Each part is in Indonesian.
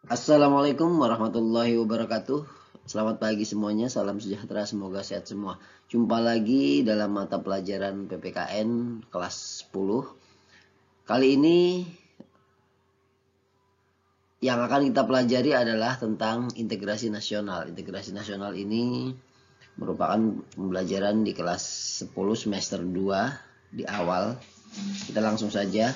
Assalamualaikum warahmatullahi wabarakatuh. Selamat pagi semuanya, salam sejahtera, semoga sehat semua. Jumpa lagi dalam mata pelajaran PPKN kelas 10. Kali ini yang akan kita pelajari adalah tentang integrasi nasional. Integrasi nasional ini merupakan pembelajaran di kelas 10 semester 2 di awal. Kita langsung saja.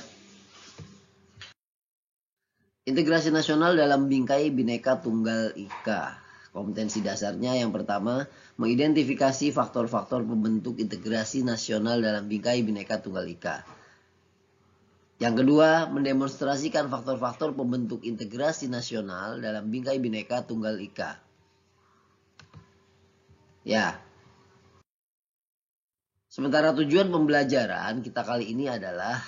Integrasi nasional dalam bingkai Bhinneka Tunggal Ika. Kompetensi dasarnya yang pertama, mengidentifikasi faktor-faktor pembentuk integrasi nasional dalam bingkai Bhinneka Tunggal Ika. Yang kedua, mendemonstrasikan faktor-faktor pembentuk integrasi nasional dalam bingkai Bhinneka Tunggal Ika. Ya. Sementara tujuan pembelajaran kita kali ini adalah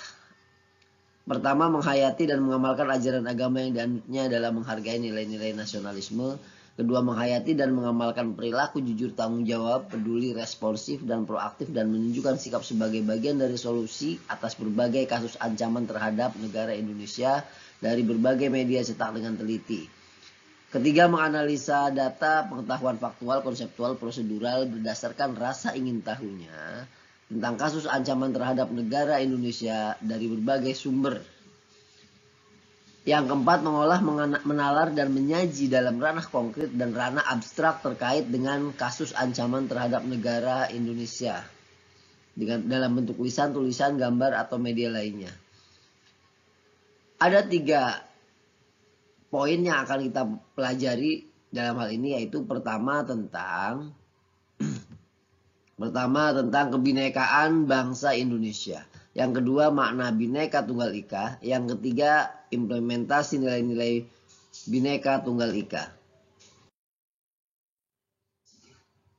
pertama, menghayati dan mengamalkan ajaran agama yang dianutnya dalam menghargai nilai-nilai nasionalisme. Kedua, menghayati dan mengamalkan perilaku jujur, tanggung jawab, peduli, responsif, dan proaktif, dan menunjukkan sikap sebagai bagian dari solusi atas berbagai kasus ancaman terhadap negara Indonesia dari berbagai media cetak dengan teliti. Ketiga, menganalisa data, pengetahuan faktual, konseptual, prosedural berdasarkan rasa ingin tahunya tentang kasus ancaman terhadap negara Indonesia dari berbagai sumber. Yang keempat, mengolah, menalar, dan menyaji dalam ranah konkret dan ranah abstrak terkait dengan kasus ancaman terhadap negara Indonesia dalam bentuk tulisan, gambar, atau media lainnya. Ada 3 poin yang akan kita pelajari dalam hal ini, yaitu pertama tentang kebinekaan bangsa Indonesia. Yang kedua, makna Bhinneka Tunggal Ika. Yang ketiga, implementasi nilai-nilai Bhinneka Tunggal Ika.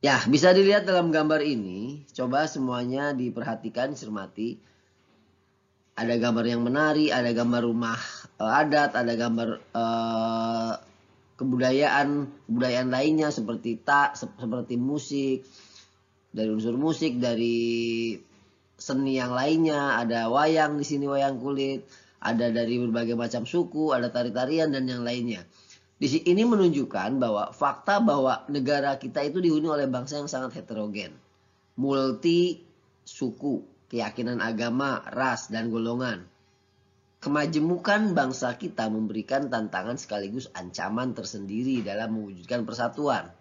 Ya, bisa dilihat dalam gambar ini. Coba semuanya diperhatikan, cermati. Ada gambar yang menari, ada gambar rumah adat, ada gambar kebudayaan lainnya seperti musik, dari unsur musik, dari seni yang lainnya, ada wayang di sini, wayang kulit, ada dari berbagai macam suku, ada tari-tarian dan yang lainnya. Ini menunjukkan bahwa fakta bahwa negara kita itu dihuni oleh bangsa yang sangat heterogen, multi suku, keyakinan agama, ras, dan golongan. Kemajemukan bangsa kita memberikan tantangan sekaligus ancaman tersendiri dalam mewujudkan persatuan.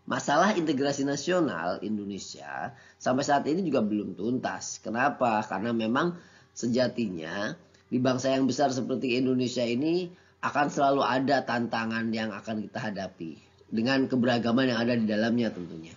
Masalah integrasi nasional Indonesia sampai saat ini juga belum tuntas. Kenapa? Karena memang sejatinya di bangsa yang besar seperti Indonesia ini akan selalu ada tantangan yang akan kita hadapi dengan keberagaman yang ada di dalamnya tentunya.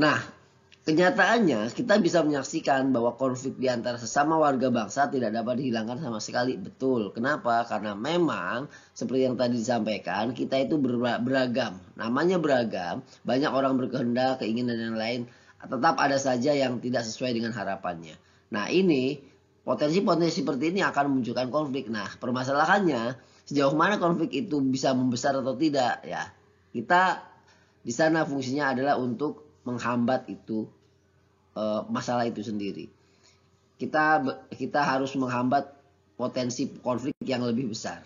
Nah, kenyataannya kita bisa menyaksikan bahwa konflik di antara sesama warga bangsa tidak dapat dihilangkan sama sekali. Betul. Kenapa? Karena memang seperti yang tadi disampaikan, kita itu beragam. Namanya beragam, banyak orang berkehendak, keinginan dan lain, tetap ada saja yang tidak sesuai dengan harapannya. Nah, ini potensi-potensi seperti ini akan memunculkan konflik. Nah, permasalahannya sejauh mana konflik itu bisa membesar atau tidak, ya. Kita di sana fungsinya adalah untuk menghambat itu masalah itu sendiri. Kita harus menghambat potensi konflik yang lebih besar.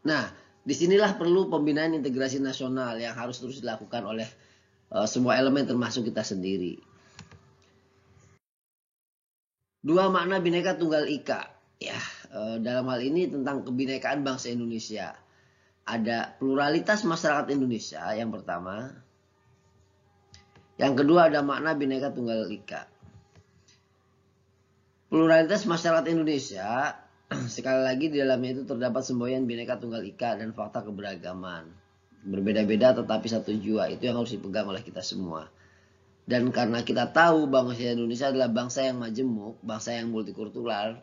Nah, disinilah perlu pembinaan integrasi nasional yang harus terus dilakukan oleh semua elemen termasuk kita sendiri. 2, makna Bhinneka Tunggal Ika. Ya, dalam hal ini tentang kebinekaan bangsa Indonesia. Ada pluralitas masyarakat Indonesia yang pertama. Yang kedua, ada makna Bhinneka Tunggal Ika. Pluralitas masyarakat Indonesia, sekali lagi di dalamnya itu terdapat semboyan Bhinneka Tunggal Ika dan fakta keberagaman. Berbeda-beda tetapi satu jua, itu yang harus dipegang oleh kita semua. Dan karena kita tahu bangsa Indonesia adalah bangsa yang majemuk, bangsa yang multikultural,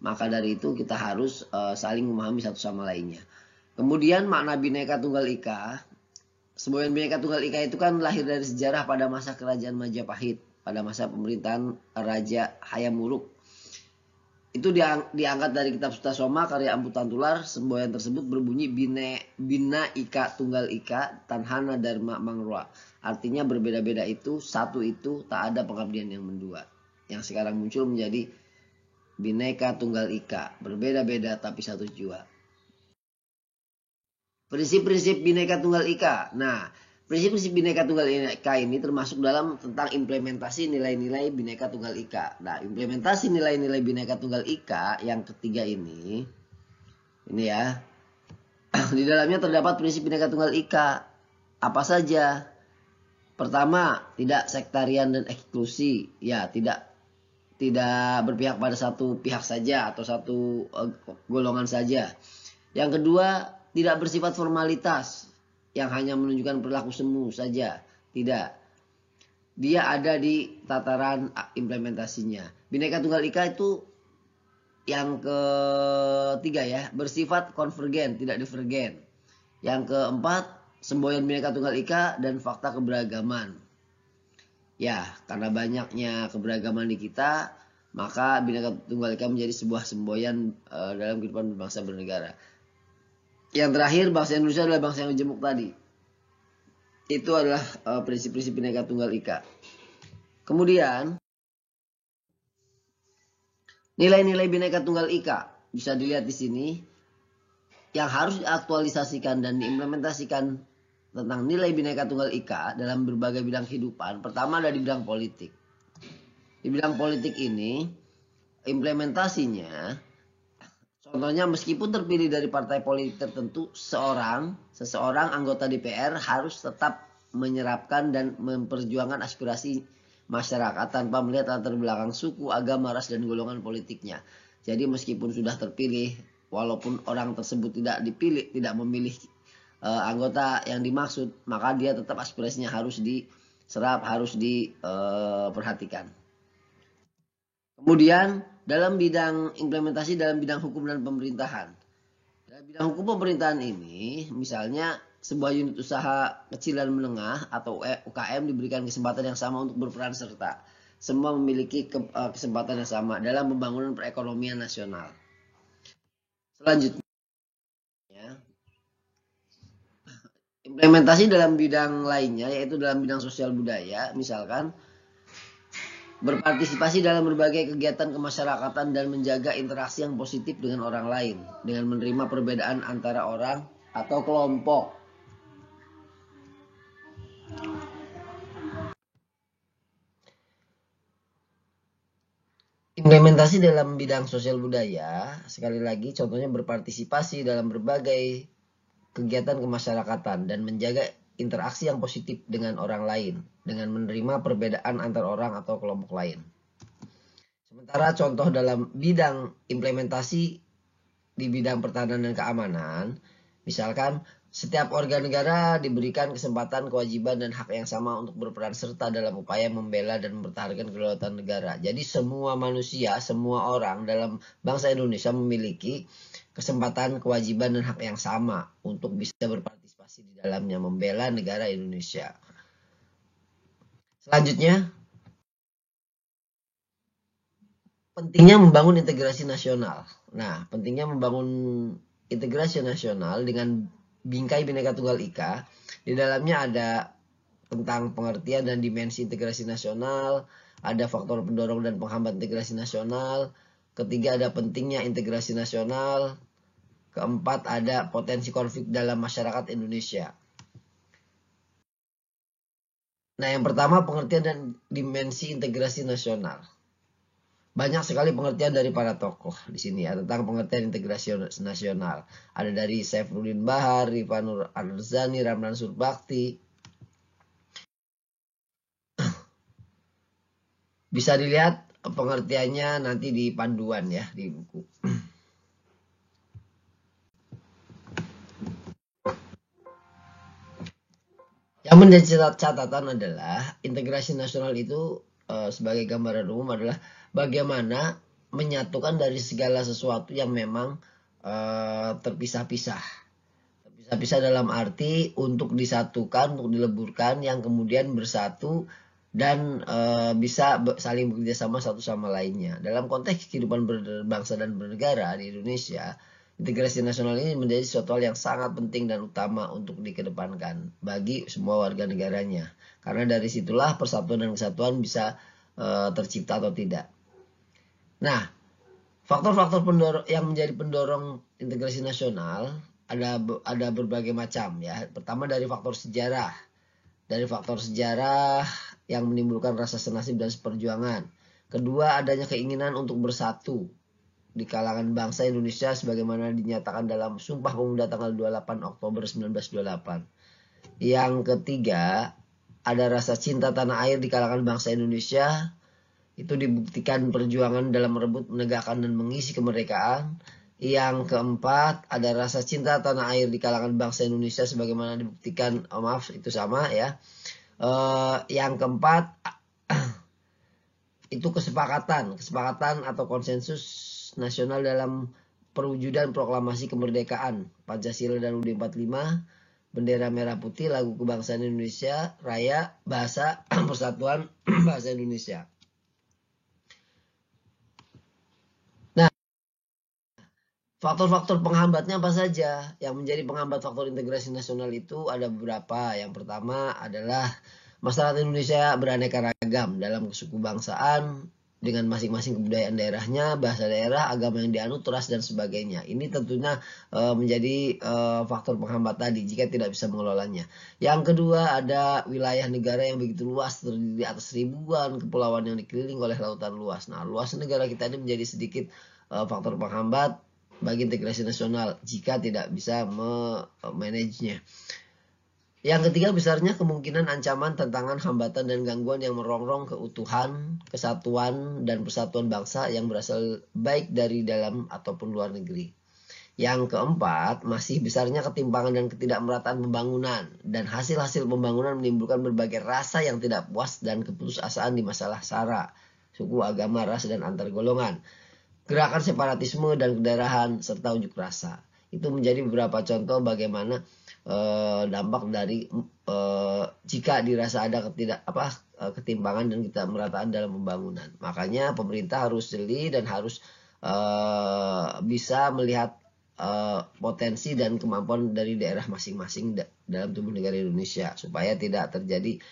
maka dari itu kita harus saling memahami satu sama lainnya. Kemudian makna Bhinneka Tunggal Ika. Semboyan Bhinneka Tunggal Ika itu kan lahir dari sejarah pada masa kerajaan Majapahit, pada masa pemerintahan Raja Hayam Wuruk. Itu diangkat dari kitab Sutasoma karya Empu Tantular. Semboyan tersebut berbunyi Bina Ika Tunggal Ika Tanhana Dharma Mangrua. Artinya berbeda-beda itu, satu itu, tak ada pengabdian yang mendua. Yang sekarang muncul menjadi Bhinneka Tunggal Ika, berbeda-beda tapi satu jua. Prinsip-prinsip Bhinneka Tunggal Ika. Nah, prinsip-prinsip Bhinneka Tunggal Ika ini termasuk dalam tentang implementasi nilai-nilai Bhinneka Tunggal Ika. Nah, implementasi nilai-nilai Bhinneka Tunggal Ika yang ketiga ini ya, di dalamnya terdapat prinsip Bhinneka Tunggal Ika. Apa saja? Pertama, tidak sektarian dan eksklusi. Ya, tidak berpihak pada satu pihak saja atau satu golongan saja. Yang kedua, tidak bersifat formalitas yang hanya menunjukkan perilaku semu saja. Tidak. Dia ada di tataran implementasinya. Bhinneka Tunggal Ika itu yang ketiga ya, bersifat konvergen, tidak divergen. Yang keempat, semboyan Bhinneka Tunggal Ika dan fakta keberagaman. Ya, karena banyaknya keberagaman di kita, maka Bhinneka Tunggal Ika menjadi sebuah semboyan dalam kehidupan berbangsa bernegara. Yang terakhir, bangsa Indonesia adalah bangsa yang majemuk tadi. Itu adalah prinsip-prinsip Bhinneka Tunggal Ika. Kemudian, nilai-nilai Bhinneka Tunggal Ika bisa dilihat di sini yang harus diaktualisasikan dan diimplementasikan tentang nilai Bhinneka Tunggal Ika dalam berbagai bidang kehidupan. Pertama ada di bidang politik. Di bidang politik ini implementasinya, contohnya meskipun terpilih dari partai politik tertentu, seseorang anggota DPR harus tetap menyerapkan dan memperjuangkan aspirasi masyarakat tanpa melihat latar belakang suku, agama, ras, dan golongan politiknya. Jadi meskipun sudah terpilih, walaupun orang tersebut tidak memilih anggota yang dimaksud, maka dia tetap aspirasinya harus diserap, harus diperhatikan. Kemudian dalam bidang implementasi dalam bidang hukum dan pemerintahan. Dalam bidang hukum pemerintahan ini, misalnya sebuah unit usaha kecil dan menengah atau UKM diberikan kesempatan yang sama untuk berperan serta. Semua memiliki kesempatan yang sama dalam pembangunan perekonomian nasional. Selanjutnya, implementasi dalam bidang lainnya, yaitu dalam bidang sosial budaya, misalkan berpartisipasi dalam berbagai kegiatan kemasyarakatan dan menjaga interaksi yang positif dengan orang lain, dengan menerima perbedaan antara orang atau kelompok. Implementasi dalam bidang sosial budaya, sekali lagi contohnya berpartisipasi dalam berbagai kegiatan kemasyarakatan dan menjaga interaksi yang positif dengan orang lain, dengan menerima perbedaan antar orang atau kelompok lain. Sementara contoh dalam bidang implementasi di bidang pertahanan dan keamanan, misalkan setiap warga negara diberikan kesempatan, kewajiban, dan hak yang sama untuk berperan serta dalam upaya membela dan mempertahankan kedaulatan negara. Jadi semua manusia, semua orang dalam bangsa Indonesia memiliki kesempatan, kewajiban, dan hak yang sama untuk bisa berpartisipasi di dalamnya membela negara Indonesia. Selanjutnya, pentingnya membangun integrasi nasional. Nah, pentingnya membangun integrasi nasional dengan bingkai Bhinneka Tunggal Ika. Di dalamnya ada tentang pengertian dan dimensi integrasi nasional, ada faktor pendorong dan penghambat integrasi nasional. Ketiga, ada pentingnya integrasi nasional. Keempat, ada potensi konflik dalam masyarakat Indonesia. Nah, yang pertama pengertian dan dimensi integrasi nasional. Banyak sekali pengertian dari para tokoh di sini ya tentang pengertian integrasi nasional. Ada dari Saifruddin Bahar, Rifanur Arzani, Ramlan Surbakti. Bisa dilihat pengertiannya nanti di panduan ya di buku. Yang menjadi catatan adalah integrasi nasional itu sebagai gambaran umum adalah bagaimana menyatukan dari segala sesuatu yang memang terpisah-pisah. Terpisah-pisah dalam arti untuk disatukan, untuk dileburkan, yang kemudian bersatu dan bisa saling bekerja sama satu sama lainnya. Dalam konteks kehidupan berbangsa dan bernegara di Indonesia, integrasi nasional ini menjadi suatu hal yang sangat penting dan utama untuk dikedepankan bagi semua warga negaranya. Karena dari situlah persatuan dan kesatuan bisa tercipta atau tidak. Nah, Faktor-faktor yang menjadi pendorong integrasi nasional ada berbagai macam ya. Pertama dari faktor sejarah. Dari faktor sejarah yang menimbulkan rasa senasib dan seperjuangan. Kedua, adanya keinginan untuk bersatu di kalangan bangsa Indonesia sebagaimana dinyatakan dalam Sumpah Pemuda tanggal 28 Oktober 1928. Yang ketiga, ada rasa cinta tanah air di kalangan bangsa Indonesia. Itu dibuktikan perjuangan dalam merebut, menegakkan, dan mengisi kemerdekaan. Yang keempat, ada rasa cinta tanah air di kalangan bangsa Indonesia sebagaimana dibuktikan, maaf itu sama ya. Yang keempat, itu kesepakatan atau konsensus nasional dalam perwujudan proklamasi kemerdekaan Pancasila dan UUD 45, bendera merah putih, lagu kebangsaan Indonesia Raya, bahasa persatuan bahasa Indonesia. Faktor-faktor penghambatnya apa saja? Yang menjadi penghambat faktor integrasi nasional itu ada beberapa. Yang pertama adalah masyarakat Indonesia beraneka ragam dalam kesuku bangsaan dengan masing-masing kebudayaan daerahnya, bahasa daerah, agama yang dianut, ras dan sebagainya. Ini tentunya menjadi faktor penghambat tadi jika tidak bisa mengelolanya. Yang kedua, ada wilayah negara yang begitu luas, terdiri atas ribuan kepulauan yang dikelilingi oleh lautan luas. Nah, luas negara kita ini menjadi sedikit faktor penghambat bagi integrasi nasional jika tidak bisa memanagenya. Yang ketiga, besarnya kemungkinan ancaman, tantangan, hambatan, dan gangguan yang merongrong keutuhan, kesatuan, dan persatuan bangsa yang berasal baik dari dalam ataupun luar negeri. Yang keempat, masih besarnya ketimpangan dan ketidakmerataan pembangunan, dan hasil-hasil pembangunan menimbulkan berbagai rasa yang tidak puas dan keputusasaan di masalah SARA, suku, agama, ras, dan antar golongan. Gerakan separatisme dan kedaerahan serta unjuk rasa. Itu menjadi beberapa contoh bagaimana dampak dari jika dirasa ada ketimpangan dan ketidakmerataan dalam pembangunan. Makanya pemerintah harus jeli dan harus bisa melihat potensi dan kemampuan dari daerah masing-masing dalam tubuh negara Indonesia supaya tidak terjadi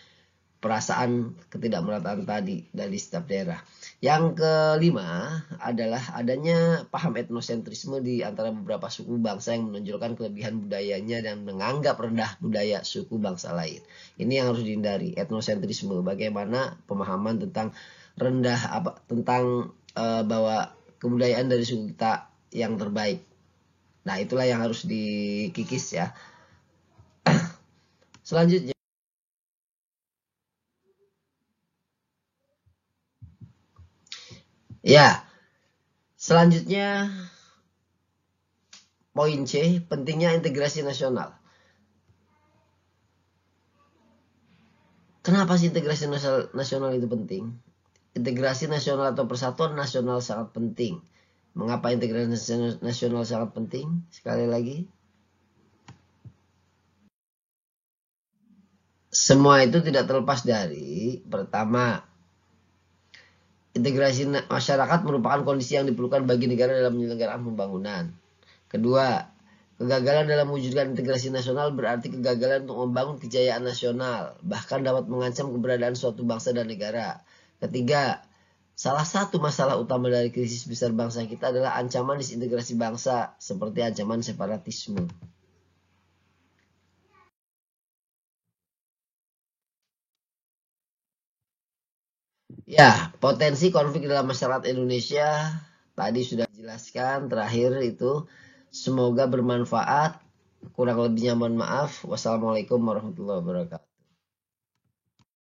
perasaan ketidakmerataan tadi dari setiap daerah. Yang kelima adalah adanya paham etnosentrisme di antara beberapa suku bangsa yang menonjolkan kelebihan budayanya dan menganggap rendah budaya suku bangsa lain. Ini yang harus dihindari, etnosentrisme. Bagaimana pemahaman tentang bahwa kebudayaan dari suku kita yang terbaik. Nah, itulah yang harus dikikis ya. Selanjutnya, ya, selanjutnya poin C, pentingnya integrasi nasional. Kenapa sih integrasi nasional itu penting? Integrasi nasional atau persatuan nasional sangat penting. Mengapa integrasi nasional sangat penting? Sekali lagi, semua itu tidak terlepas dari, pertama, integrasi masyarakat merupakan kondisi yang diperlukan bagi negara dalam penyelenggaraan pembangunan. Kedua, kegagalan dalam mewujudkan integrasi nasional berarti kegagalan untuk membangun kejayaan nasional, bahkan dapat mengancam keberadaan suatu bangsa dan negara. Ketiga, salah satu masalah utama dari krisis besar bangsa kita adalah ancaman disintegrasi bangsa, seperti ancaman separatisme. Ya, potensi konflik dalam masyarakat Indonesia tadi sudah dijelaskan. Terakhir itu, semoga bermanfaat. Kurang lebihnya mohon maaf. Wassalamualaikum warahmatullahi wabarakatuh.